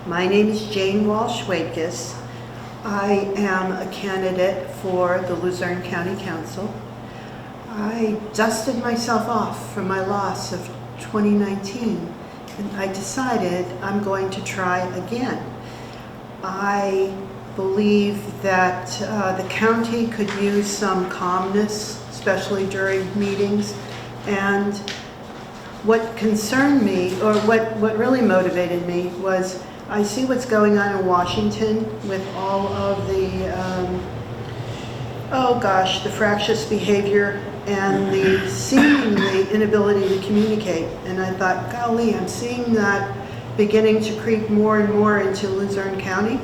My name is Jane Walsh Waitkus. I am a candidate for the Luzerne County Council. I dusted myself off from my loss of 2019, and I decided I'm going to try again. I believe that the county could use some calmness, especially during meetings, and what concerned me, or what really motivated me, was I see what's going on in Washington with all of the, the fractious behavior and the seemingly inability to communicate. And I thought, golly, I'm seeing that beginning to creep more and more into Luzerne County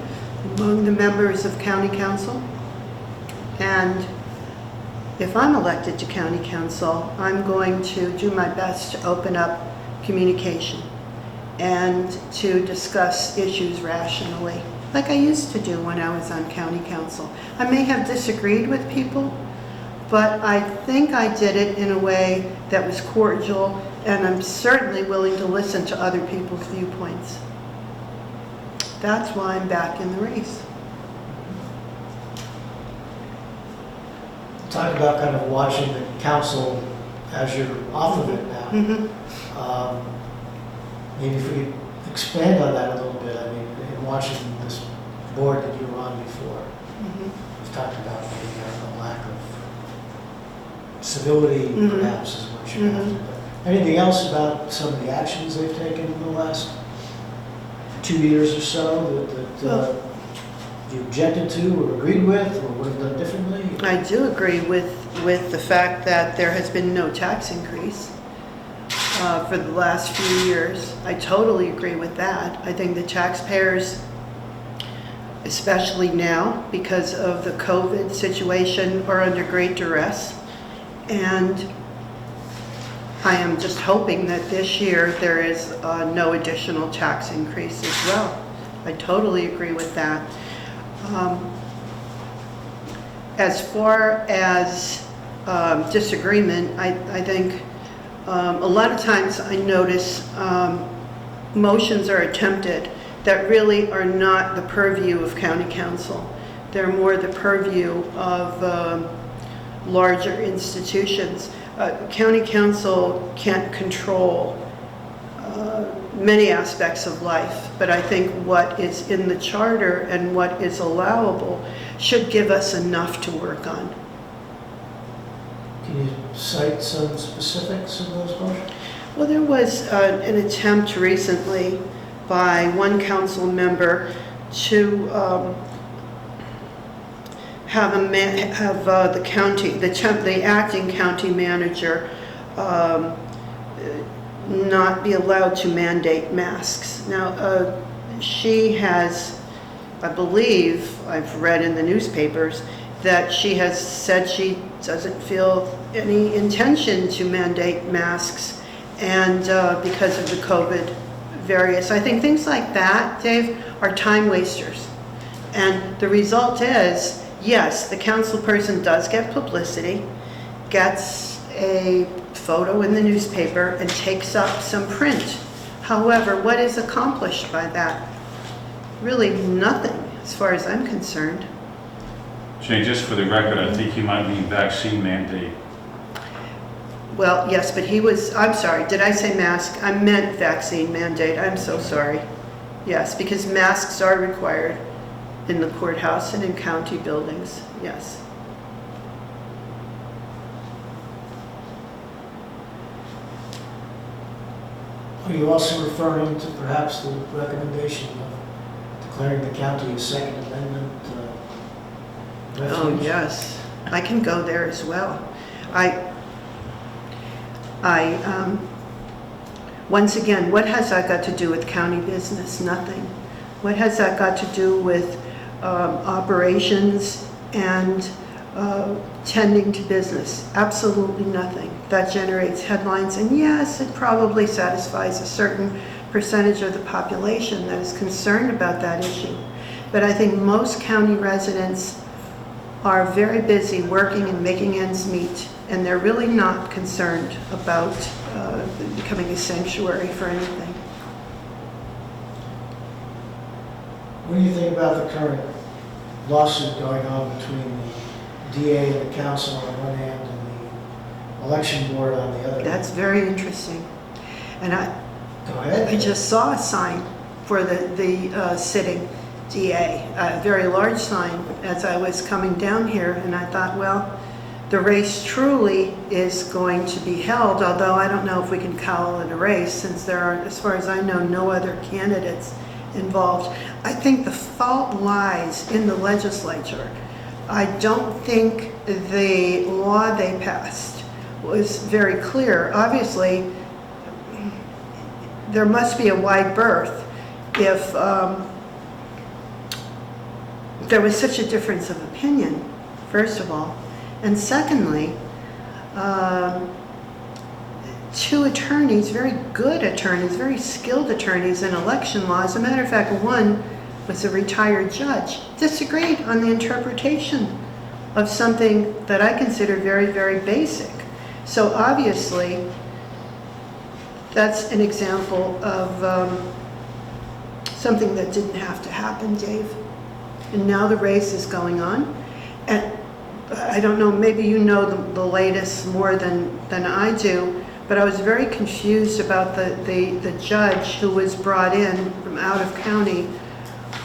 among the members of county council. And if I'm elected to county council, I'm going to do my best to open up communication and to discuss issues rationally, like I used to do when I was on county council. I may have disagreed with people, but I think I did it in a way that was cordial, and I'm certainly willing to listen to other people's viewpoints. That's why I'm back in the race. Talk about kind of watching the council as you're off of it now. Mm-hmm. Maybe if we could expand on that a little bit. I mean, in watching this board that you were on before, you've talked about maybe a lack of civility, perhaps, is what you're after. But anything else about some of the actions they've taken in the last 2 years or so that you objected to or agreed with or would have done differently? I do agree with the fact that there has been no tax increase for the last few years. I totally agree with that. I think the taxpayers, especially now because of the COVID situation, are under great duress. And I am just hoping that this year there is no additional tax increase as well. I totally agree with that. As far as disagreement, I think a lot of times I notice motions are attempted that really are not the purview of county council. They're more the purview of larger institutions. County council can't control many aspects of life, but I think what is in the charter and what is allowable should give us enough to work on. Can you cite some specifics of those motions? Well, there was an attempt recently by one council member to have the county, the acting county manager not be allowed to mandate masks. Now, she has, I believe, I've read in the newspapers, that she has said she doesn't feel any intention to mandate masks, and because of the COVID various. I think things like that, Dave, are time wasters. And the result is, yes, the council person does get publicity, gets a photo in the newspaper, and takes up some print. However, what is accomplished by that? Really nothing, as far as I'm concerned. Jane, just for the record, I think you might mean vaccine mandate. Well, yes, but I'm sorry, did I say mask? I meant vaccine mandate. I'm so sorry. Yes, because masks are required in the courthouse and in county buildings, yes. Are you also referring to perhaps the recommendation of declaring the county a Second Amendment refuge? Oh, yes. I can go there as well. Once again, what has that got to do with county business? Nothing. What has that got to do with operations and tending to business? Absolutely nothing. That generates headlines, and yes, it probably satisfies a certain percentage of the population that is concerned about that issue. But I think most county residents are very busy working and making ends meet, and they're really not concerned about becoming a sanctuary for anything. What do you think about the current lawsuit going on between the DA and the council on one hand and the election board on the other? That's very interesting. And Go ahead. I just saw a sign for the sitting DA, a very large sign, as I was coming down here, and I thought, well, the race truly is going to be held, although I don't know if we can call it a race, since there are, as far as I know, no other candidates involved. I think the fault lies in the legislature. I don't think the law they passed was very clear. Obviously, there must be a wide berth if there was such a difference of opinion, first of all. And secondly, two attorneys, very good attorneys, very skilled attorneys in election law. As a matter of fact, one was a retired judge, disagreed on the interpretation of something that I consider very, very basic. So obviously, that's an example of something that didn't have to happen, Dave. And now the race is going on. And I don't know, maybe you know the latest more than I do, but I was very confused about the judge who was brought in from out of county,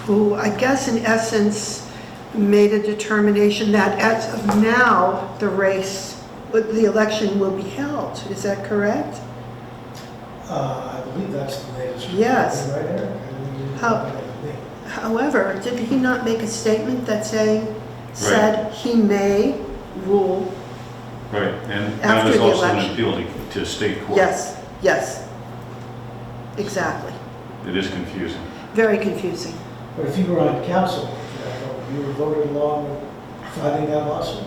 who I guess in essence made a determination that as of now, the election will be held. Is that correct? I believe that's the latest. Yes. Right, Eric? However, did he not make a statement that said he may rule? Right, and that After was the also an election. appeal to state court. Yes, yes. Exactly. It is confusing. Very confusing. But if you were on council, you were voted along with filing that lawsuit?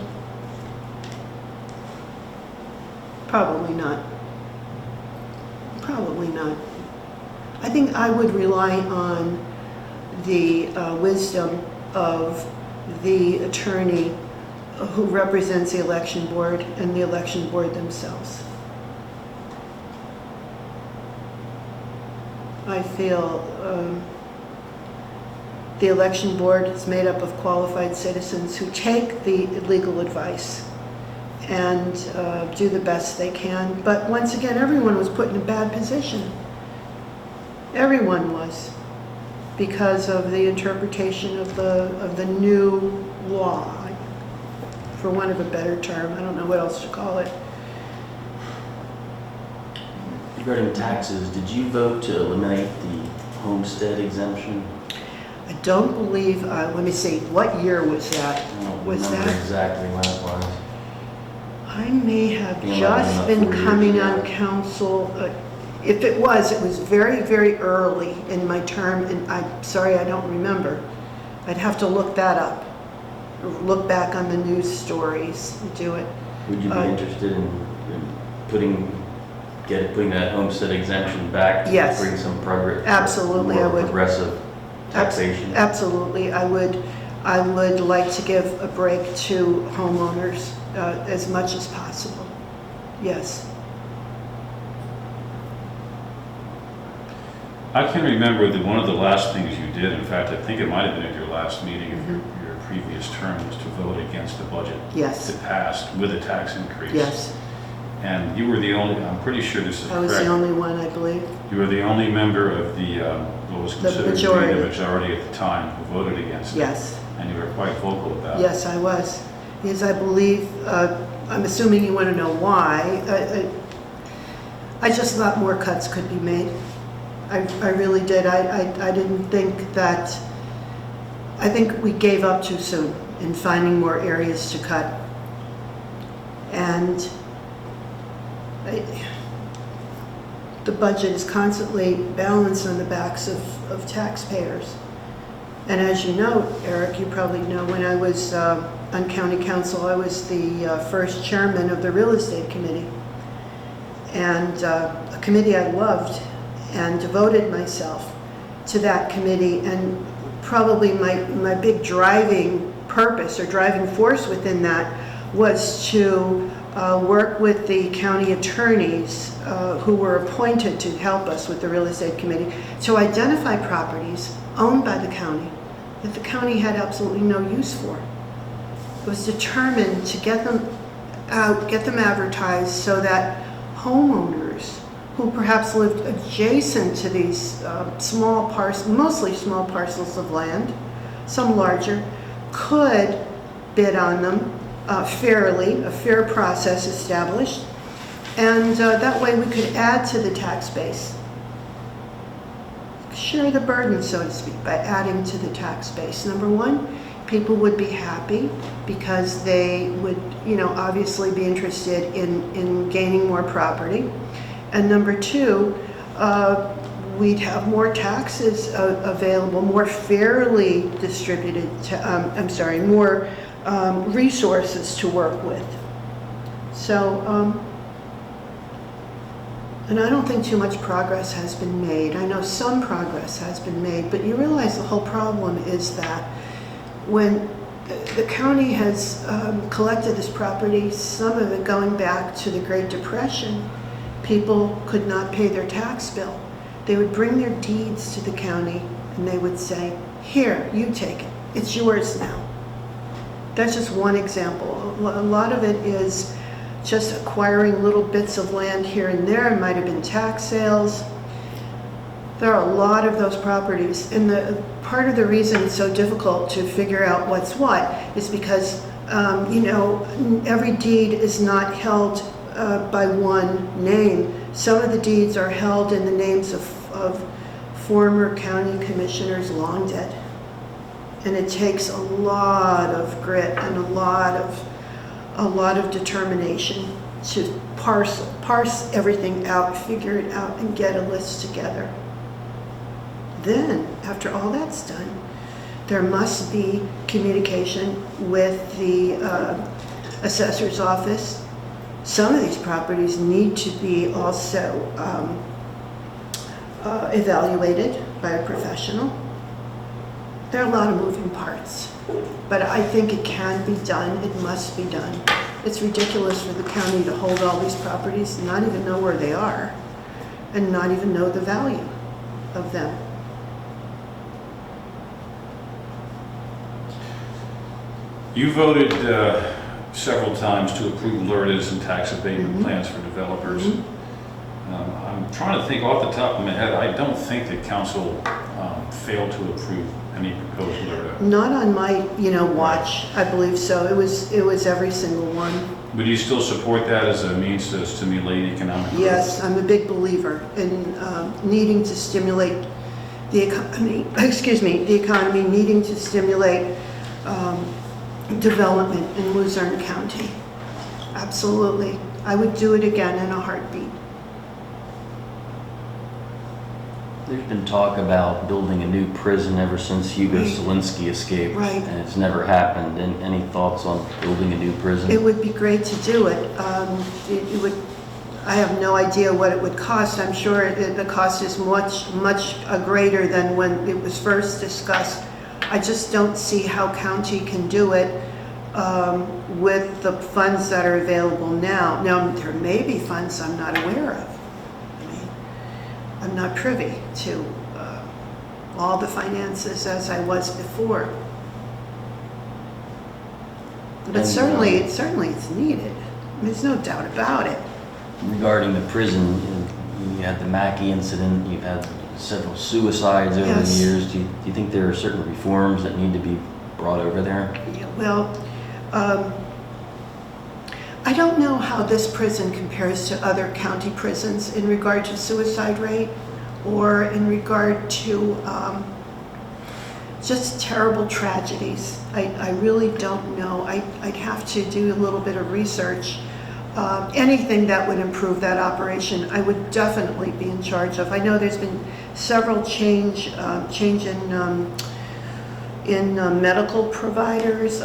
Probably not. Probably not. I think I would rely on the wisdom of the attorney who represents the election board and the election board themselves. I feel the election board is made up of qualified citizens who take the legal advice and do the best they can. But once again, everyone was put in a bad position. Everyone was, because of the interpretation of the new law, for want of a better term. I don't know what else to call it. Regarding taxes, did you vote to eliminate the homestead exemption? I don't believe, let me see, what year was that? I don't Was remember that? exactly when it was. I may have Yeah, just like been 4 years coming ago. on council. If it was very, very early in my term, and I'm sorry, I don't remember. I'd have to look that up, look back on the news stories, and do it. Would you be interested in putting that homestead exemption back to Yes. bring some progress? Absolutely, I more would. progressive taxation? Absolutely, I would like to give a break to homeowners as much as possible. Yes. I can remember that one of the last things you did, in fact, I think it might have been at your last meeting of your previous term, was to vote against the budget Yes. that passed with a tax increase. Yes. And you were the only, I'm pretty sure this is I was the correct, only one, I believe. you were the only member of the, what was The considered to be majority. the majority at the time who voted against it. Yes. And you were quite vocal about it. Yes, I was. Because I believe, I'm assuming you want to know why. I just thought more cuts could be made. I really did. I didn't think that, I think we gave up too soon in finding more areas to cut. And the budget is constantly balanced on the backs of taxpayers. And as you know, Eric, you probably know, when I was on county council, I was the first chairman of the real estate committee. And a committee I loved, and devoted myself to that committee. And probably my big driving purpose or driving force within that was to work with the county attorneys who were appointed to help us with the real estate committee to identify properties owned by the county that the county had absolutely no use for. It was determined to get them out, get them advertised so that homeowners who perhaps lived adjacent to these mostly small parcels of land, some larger, could bid on them fairly, a fair process established, and that way we could add to the tax base. Share the burden, so to speak, by adding to the tax base. Number one, people would be happy because they would, obviously be interested in gaining more property. And number two, we'd have more taxes available, more fairly distributed, more resources to work with. So, and I don't think too much progress has been made. I know some progress has been made, but you realize the whole problem is that when the county has collected this property, some of it going back to the Great Depression, people could not pay their tax bill. They would bring their deeds to the county and they would say, here, you take it. It's yours now. That's just one example. A lot of it is just acquiring little bits of land here and there. It might have been tax sales. There are a lot of those properties, and part of the reason it's so difficult to figure out what's what is because every deed is not held by one name. Some of the deeds are held in the names of former county commissioners long dead, and it takes a lot of grit and a lot of determination to parse everything out, figure it out, and get a list together. Then, after all that's done, there must be communication with the assessor's office. Some of these properties need to be also evaluated by a professional. There are a lot of moving parts, but I think it can be done. It must be done. It's ridiculous for the county to hold all these properties and not even know where they are and not even know the value of them. You voted several times to approve LERTAs and tax abatement plans for developers. I'm trying to think off the top of my head. I don't think that council failed to approve any proposed LERTA. Not on my, watch, I believe so. It was every single one. Would you still support that as a means to stimulate economic growth? Yes, I'm a big believer in needing to stimulate the economy, needing to stimulate development in Luzerne County. Absolutely. I would do it again in a heartbeat. There's been talk about building a new prison ever since Hugo Right. Selinsky escaped. Right. And it's never happened. And any thoughts on building a new prison? It would be great to do it. It would. I have no idea what it would cost. I'm sure the cost is much greater than when it was first discussed. I just don't see how county can do it with the funds that are available now. Now, there may be funds I'm not aware of. I'm not privy to all the finances as I was before. But And, certainly it's needed. There's no doubt about it. Regarding the prison, you had the Mackey incident, you've had several suicides over Yes. the years. Do you think there are certain reforms that need to be brought over there? Yeah, well, I don't know how this prison compares to other county prisons in regard to suicide rate or in regard to just terrible tragedies. I really don't know. I'd have to do a little bit of research. Anything that would improve that operation, I would definitely be in charge of. I know there's been several change in medical providers.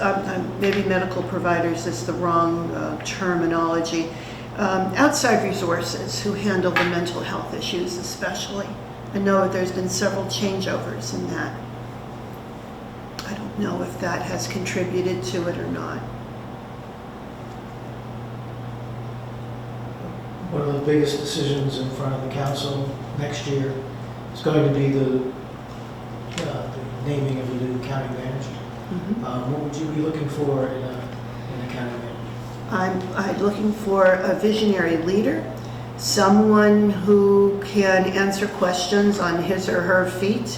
Maybe medical providers is the wrong terminology. Outside resources who handle the mental health issues especially. I know there's been several changeovers in that. I don't know if that has contributed to it or not. One of the biggest decisions in front of the council next year is going to be the naming of a new county county manager. Mhm. What would you be looking for in a county manager? I'm looking for a visionary leader, someone who can answer questions on his or her feet,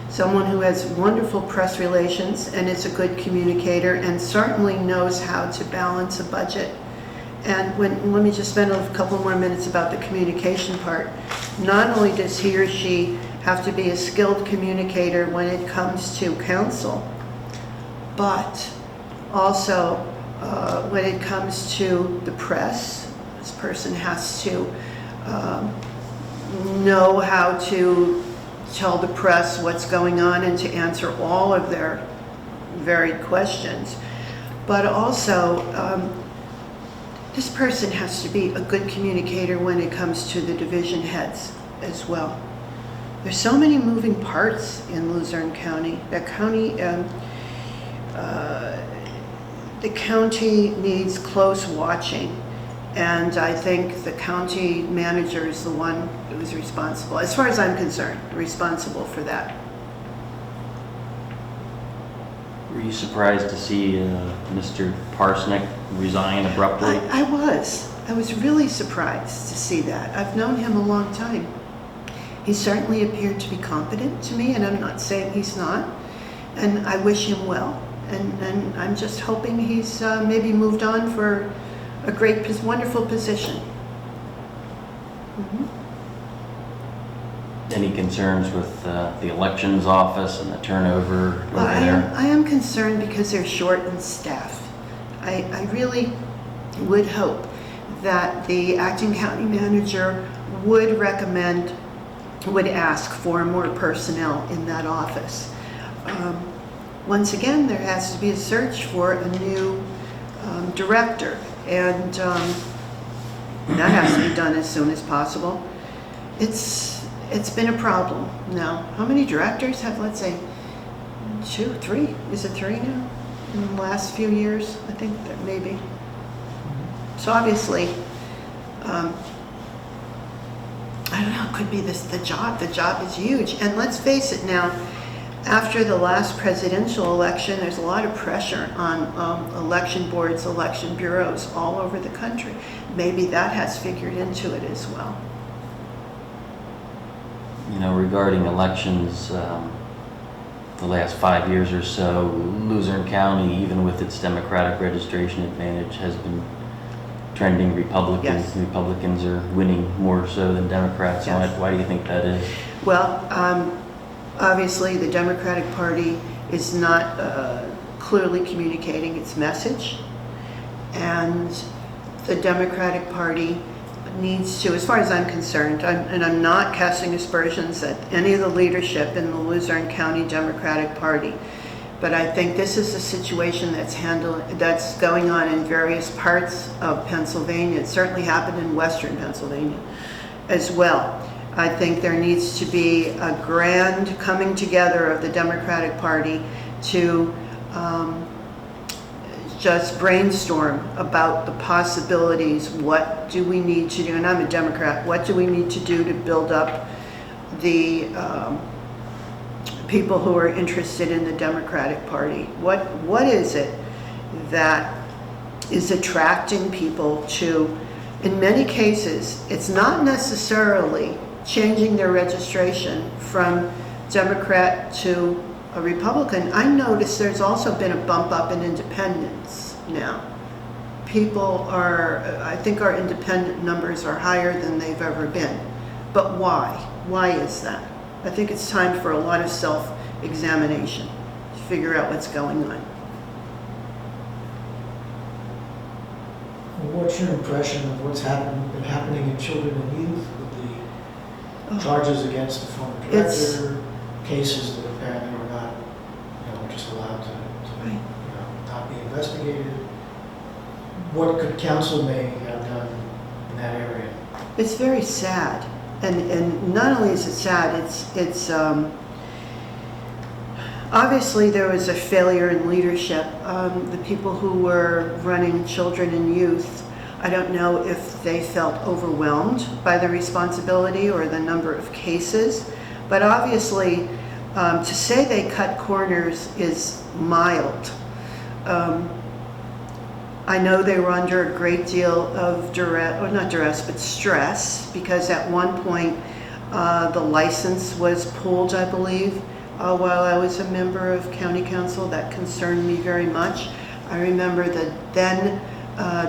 someone who has wonderful press relations and is a good communicator and certainly knows how to balance a budget. And let me just spend a couple more minutes about the communication part. Not only does he or she have to be a skilled communicator when it comes to council, but also when it comes to the press, this person has to know how to tell the press what's going on and to answer all of their varied questions. But also, this person has to be a good communicator when it comes to the division heads as well. There's so many moving parts in Luzerne County. The county needs close watching, and I think the county manager is the one who is responsible, as far as I'm concerned, responsible for that. Were you surprised to see Mr. Parsnick resign abruptly? I was. I was really surprised to see that. I've known him a long time. He certainly appeared to be competent to me, and I'm not saying he's not, and I wish him well. And I'm just hoping he's maybe moved on for a great, wonderful position. Mhm. Any concerns with the elections office and the turnover over Well, there? I am concerned because they're short in staff. I really would hope that the acting county manager would ask for more personnel in that office. Once again, there has to be a search for a new director, and that has to be done as soon as possible. It's been a problem now. How many directors have, let's say, 2, 3? Is it 3 now? In the last few years, I think that maybe. So obviously, I don't know, it could be the job. The job is huge. And let's face it now, after the last presidential election, there's a lot of pressure on election boards, election bureaus all over the country. Maybe that has figured into it as well. You know, regarding elections, the last 5 years or so, Luzerne County, even with its Democratic registration advantage, has been trending Republican. Yes. Republicans are winning more so than Democrats. Yes. Why do you think that is? Well, obviously the Democratic Party is not clearly communicating its message, and the Democratic Party needs to, as far as I'm concerned, and I'm not casting aspersions at any of the leadership in the Luzerne County Democratic Party, but I think this is a situation that's going on in various parts of Pennsylvania. It certainly happened in Western Pennsylvania as well. I think there needs to be a grand coming together of the Democratic Party to just brainstorm about the possibilities. What do we need to do? And I'm a Democrat. What do we need to do to build up the people who are interested in the Democratic Party? What is it that is attracting people to, in many cases, it's not necessarily changing their registration from Democrat to a Republican. I noticed there's also been a bump up in independents now. I think our independent numbers are higher than they've ever been. But why? Why is that? I think it's time for a lot of self-examination to figure out what's going on. What's your impression of what's been happening in children and youth with the charges against the former director, cases that apparently were not, just allowed to Right. not be investigated? What could council may have done in that area? It's very sad, and not only is it sad, it's obviously there was a failure in leadership. The people who were running children and youth, I don't know if they felt overwhelmed by the responsibility or the number of cases, but obviously To say they cut corners is mild. I know they were under a great deal of duress, or not duress, but stress, because at one point the license was pulled, I believe, while I was a member of county council. That concerned me very much. I remember the then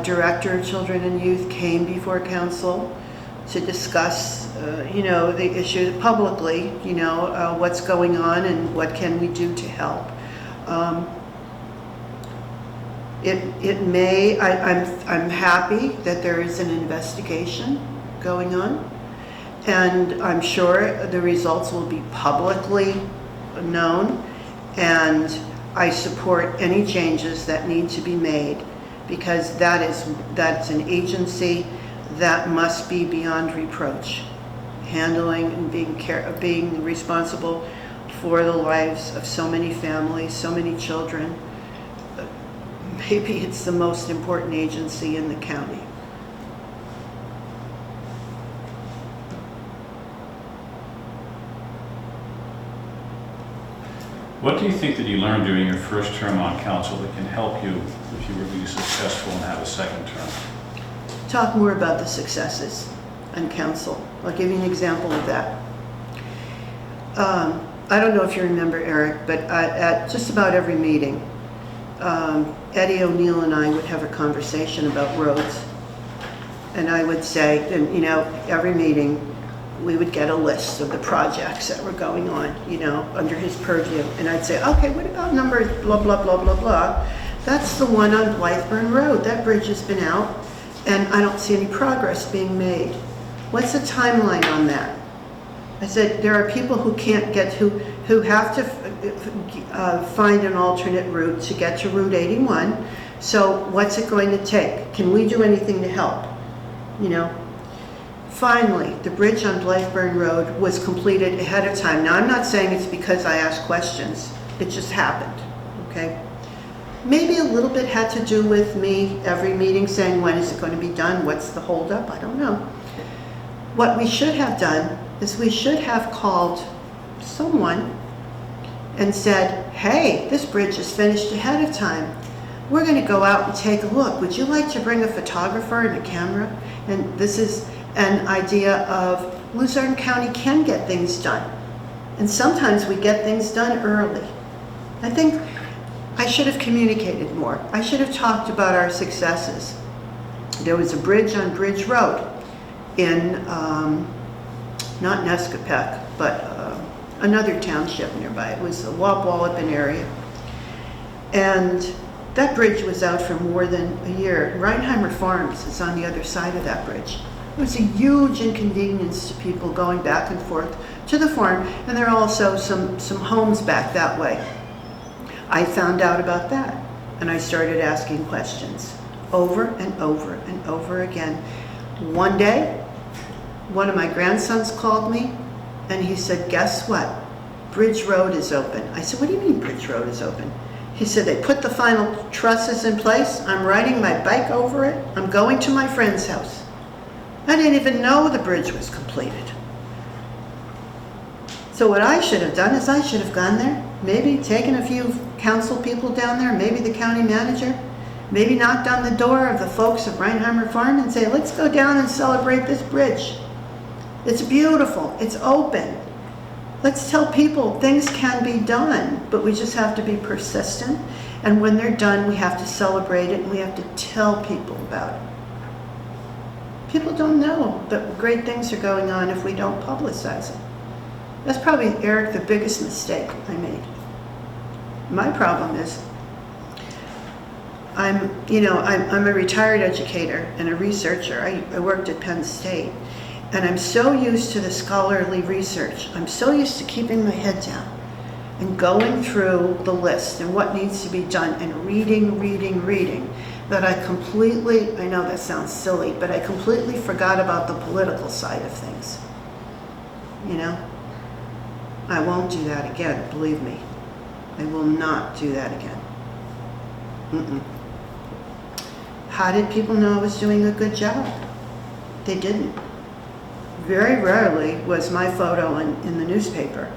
director of children and youth came before council to discuss, the issue publicly, what's going on and what can we do to help. I'm happy that there is an investigation going on, and I'm sure the results will be publicly known, and I support any changes that need to be made, because that's an agency that must be beyond reproach, handling and being responsible for the lives of so many families, so many children. Maybe it's the most important agency in the county. What do you think that you learned during your first term on council that can help you if you were to be successful and have a second term? Talk more about the successes on council. I'll give you an example of that. I don't know if you remember, Eric, but at just about every meeting, Eddie O'Neill and I would have a conversation about roads. And I would say, every meeting, we would get a list of the projects that were going on, under his purview. And I'd say, okay, what about number blah, blah, blah, blah, blah? That's the one on Blytheburn Road. That bridge has been out, and I don't see any progress being made. What's the timeline on that? I said, there are people who can't get, who have to find an alternate route to get to Route 81. So what's it going to take? Can we do anything to help? Finally, the bridge on Blytheburn Road was completed ahead of time. Now, I'm not saying it's because I asked questions. It just happened, okay? Maybe a little bit had to do with me every meeting saying, when is it going to be done? What's the holdup? I don't know. What we should have done is we should have called someone and said, hey, this bridge is finished ahead of time. We're going to go out and take a look. Would you like to bring a photographer and a camera? And this is an idea of Luzerne County can get things done. And sometimes we get things done early. I think I should have communicated more. I should have talked about our successes. There was a bridge on Bridge Road in, not Nescopec, but another township nearby. It was the Wallopin area. And that bridge was out for more than a year. Reinheimer Farms is on the other side of that bridge. It was a huge inconvenience to people going back and forth to the farm, and there are also some homes back that way. I found out about that, and I started asking questions over and over and over again. One day, one of my grandsons called me, and he said, guess what? Bridge Road is open. I said, what do you mean Bridge Road is open? He said, they put the final trusses in place. I'm riding my bike over it. I'm going to my friend's house. I didn't even know the bridge was completed. So what I should have done is I should have gone there, maybe taken a few council people down there, maybe the county manager, maybe knocked on the door of the folks of Reinheimer Farm and say, let's go down and celebrate this bridge. It's beautiful, it's open. Let's tell people things can be done, but we just have to be persistent. And when they're done, we have to celebrate it and we have to tell people about it. People don't know that great things are going on if we don't publicize it. That's probably, Eric, the biggest mistake I made. My problem is, I'm a retired educator and a researcher. I worked at Penn State. And I'm so used to the scholarly research. I'm so used to keeping my head down and going through the list and what needs to be done and reading, that I completely, I know that sounds silly, but I completely forgot about the political side of things. I won't do that again, believe me. I will not do that again. How did people know I was doing a good job? They didn't. Very rarely was my photo in the newspaper.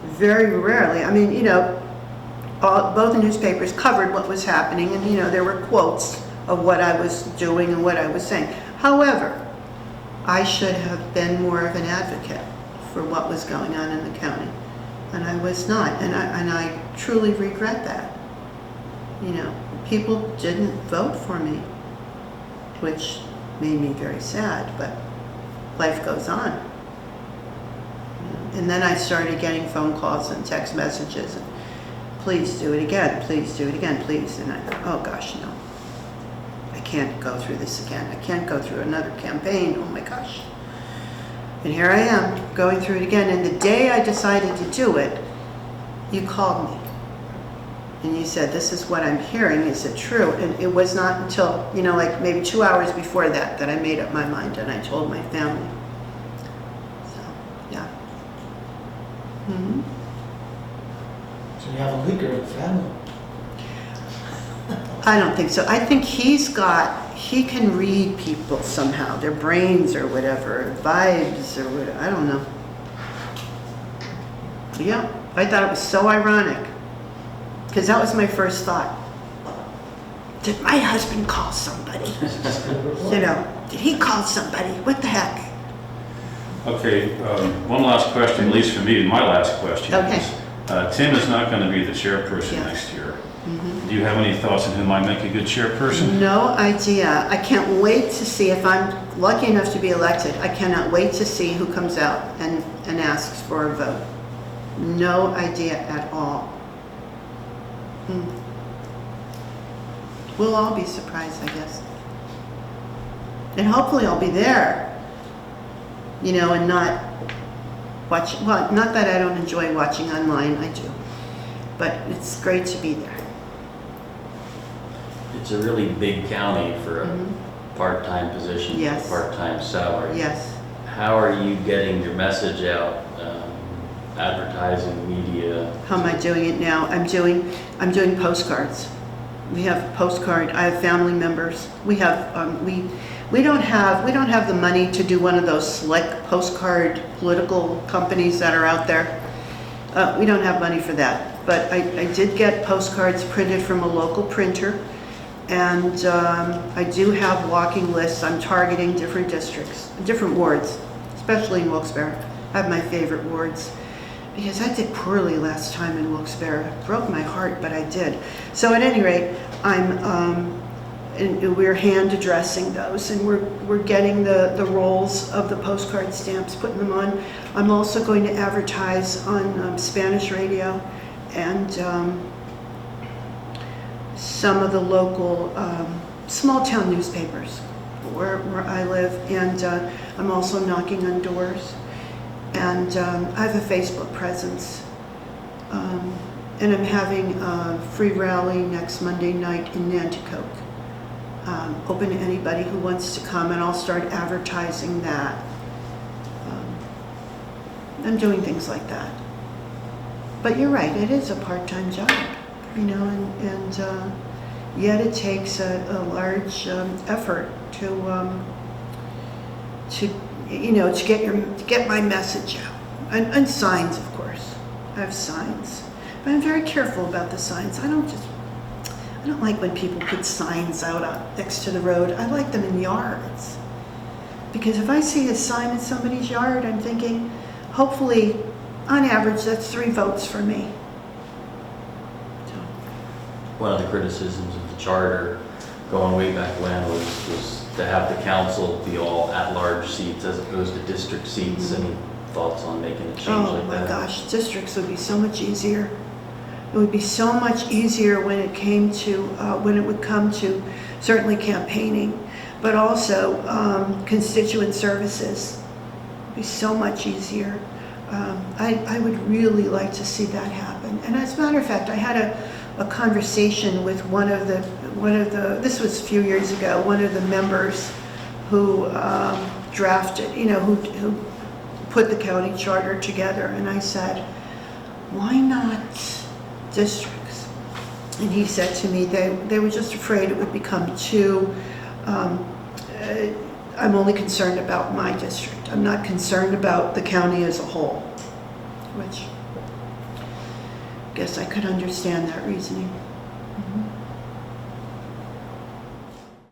very rarely. I mean, both the newspapers covered what was happening, and there were quotes of what I was doing and what I was saying. However, I should have been more of an advocate for what was going on in the county, and I was not, and I truly regret that. People didn't vote for me, which made me very sad, but life goes on. And then I started getting phone calls and text messages, and please do it again, please do it again, please. And I thought, oh gosh, no. I can't go through this again. I can't go through another campaign, oh my gosh. And here I am, going through it again. And the day I decided to do it, you called me. And you said, this is what I'm hearing, is it true? And it was not until, like maybe 2 hours before that I made up my mind and I told my family. So, yeah. Mm-hmm. So you have a leaker in the family. I don't think so. I think he can read people somehow, their brains or whatever, vibes or whatever, I don't know. Yeah, I thought it was so ironic, because that was my first thought. Did my husband call somebody? Did he call somebody? What the heck? Okay, one last question, at least for me, my last question Okay. is, Tim is not going to be the chairperson Yes. next year. Mm-hmm. Do you have any thoughts on who might make a good chairperson? No idea. I can't wait to see if I'm lucky enough to be elected. I cannot wait to see who comes out and asks for a vote. No idea at all. We'll all be surprised, I guess. And hopefully I'll be there, and not watch, well, not that I don't enjoy watching online, I do. But it's great to be there. It's a really big county for a part-time position, Yes. part-time salary. Yes. How are you getting your message out? Advertising, media? How am I doing it now? I'm doing postcards. We have postcard. I have family members. We have we don't have the money to do one of those slick postcard political companies that are out there. We don't have money for that. But I did get postcards printed from a local printer, and I do have walking lists. I'm targeting different districts, different wards, especially in Wilkes-Barre. I have my favorite wards, because I did poorly last time in Wilkes-Barre. It broke my heart, but I did. So at any rate, we're hand addressing those, and we're getting the rolls of the postcard stamps, putting them on. I'm also going to advertise on Spanish radio and some of the local small town newspapers where I live, and I'm also knocking on doors. And I have a Facebook presence, and I'm having a free rally next Monday night in Nanticoke, open to anybody who wants to come, and I'll start advertising that. I'm doing things like that. But you're right, it is a part-time job, and yet it takes a large effort to get my message out. And signs, of course. I have signs. But I'm very careful about the signs. I don't like when people put signs out next to the road. I like them in yards. Because if I see a sign in somebody's yard, I'm thinking, hopefully, on average, that's 3 votes for me. So. One of the criticisms of the charter going way back when was to have the council be all at-large seats as opposed to district seats. Any thoughts on making a change like that? Oh my gosh, districts would be so much easier. It would be so much easier when it would come to certainly campaigning, but also constituent services. It would be so much easier. I would really like to see that happen. And as a matter of fact, I had a conversation with one of the, this was a few years ago, one of the members who drafted, who put the county charter together. And I said, why not districts? And he said to me, they were just afraid it would become too, I'm only concerned about my district. I'm not concerned about the county as a whole, which guess I could understand that reasoning.